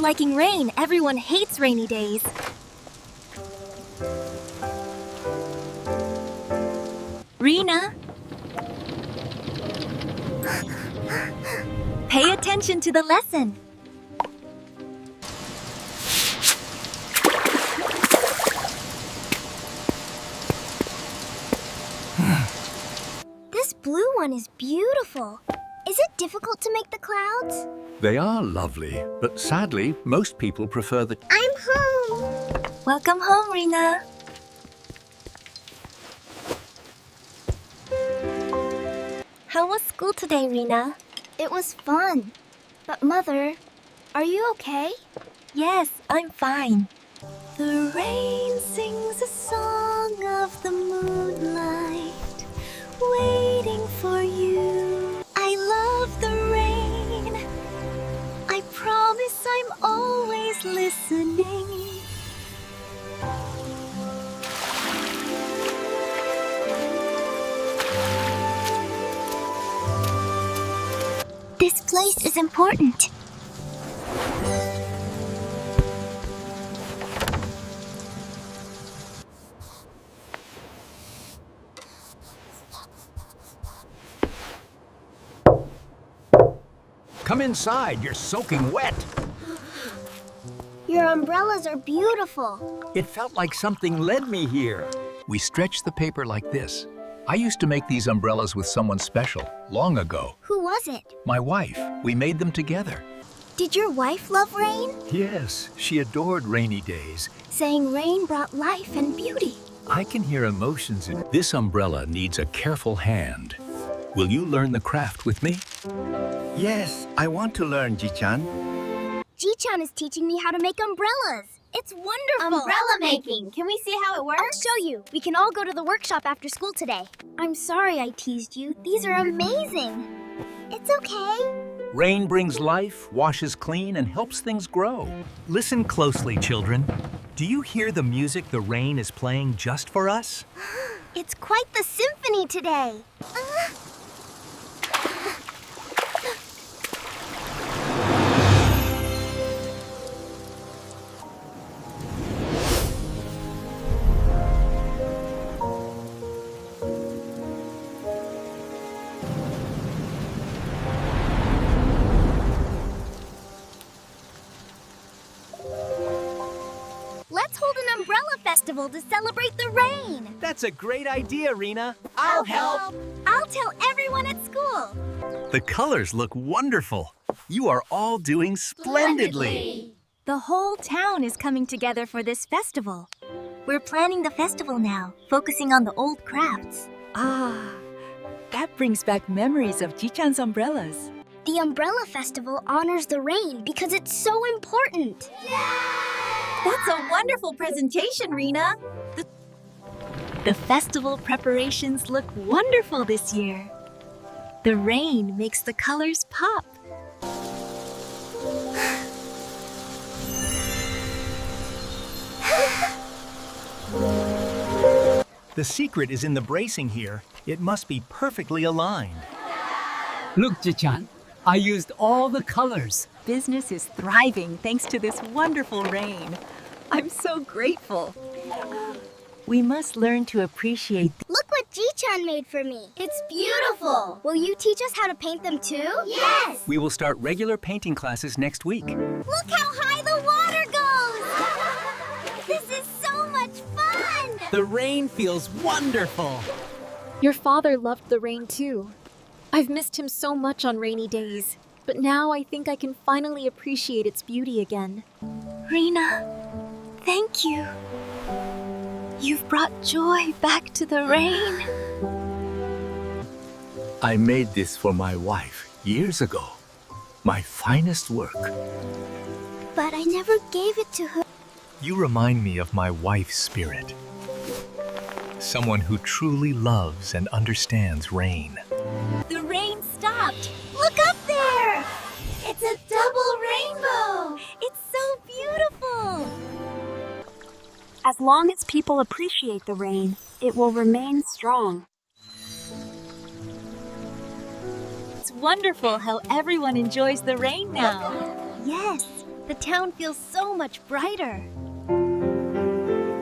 liking rain. Everyone hates rainy days. Rena! Pay attention to the lesson. This blue one is beautiful. Is it difficult to make the clouds? They are lovely, but sadly, most people prefer the... I'm home! Welcome home, Rena. How was school today, Rena? It was fun. But Mother, are you okay? Yes, I'm fine. The rain sings a song of the moonlight, waiting for you. I love the rain. I promise I'm always listening. This place is important. Come inside, you're soaking wet. Your umbrellas are beautiful. It felt like something led me here. We stretch the paper like this. I used to make these umbrellas with someone special, long ago. Who was it? My wife. We made them together. Did your wife love rain? Yes, she adored rainy days. Saying rain brought life and beauty. I can hear emotions in it. This umbrella needs a careful hand. Will you learn the craft with me? Yes, I want to learn, Ji-chan. Ji-chan is teaching me how to make umbrellas. It's wonderful. Umbrella making. Can we see how it works? I'll show you. We can all go to the workshop after school today. I'm sorry I teased you. These are amazing. It's okay. Rain brings life, washes clean, and helps things grow. Listen closely, children. Do you hear the music the rain is playing just for us? It's quite the symphony today. Let's hold an umbrella festival to celebrate the rain. That's a great idea, Rena. I'll help. I'll tell everyone at school. The colors look wonderful. You are all doing splendidly. The whole town is coming together for this festival. We're planning the festival now, focusing on the old crafts. Ah, that brings back memories of Ji-chan's umbrellas. The Umbrella Festival honors the rain because it's so important. That's a wonderful presentation, Rena. The festival preparations look wonderful this year. The rain makes the colors pop. The secret is in the bracing here. It must be perfectly aligned. Look, Ji-chan, I used all the colors. Business is thriving thanks to this wonderful rain. I'm so grateful. We must learn to appreciate. Look what Ji-chan made for me. It's beautiful. Will you teach us how to paint them too? Yes. We will start regular painting classes next week. Look how high the water goes! This is so much fun! The rain feels wonderful. Your father loved the rain too. I've missed him so much on rainy days, but now I think I can finally appreciate its beauty again. Rena, thank you. You've brought joy back to the rain. I made this for my wife years ago. My finest work. But I never gave it to her. You remind me of my wife's spirit. Someone who truly loves and understands rain. The rain stopped. Look up there. It's a double rainbow. It's so beautiful. As long as people appreciate the rain, it will remain strong. It's wonderful how everyone enjoys the rain now. Yes, The town feels so much brighter.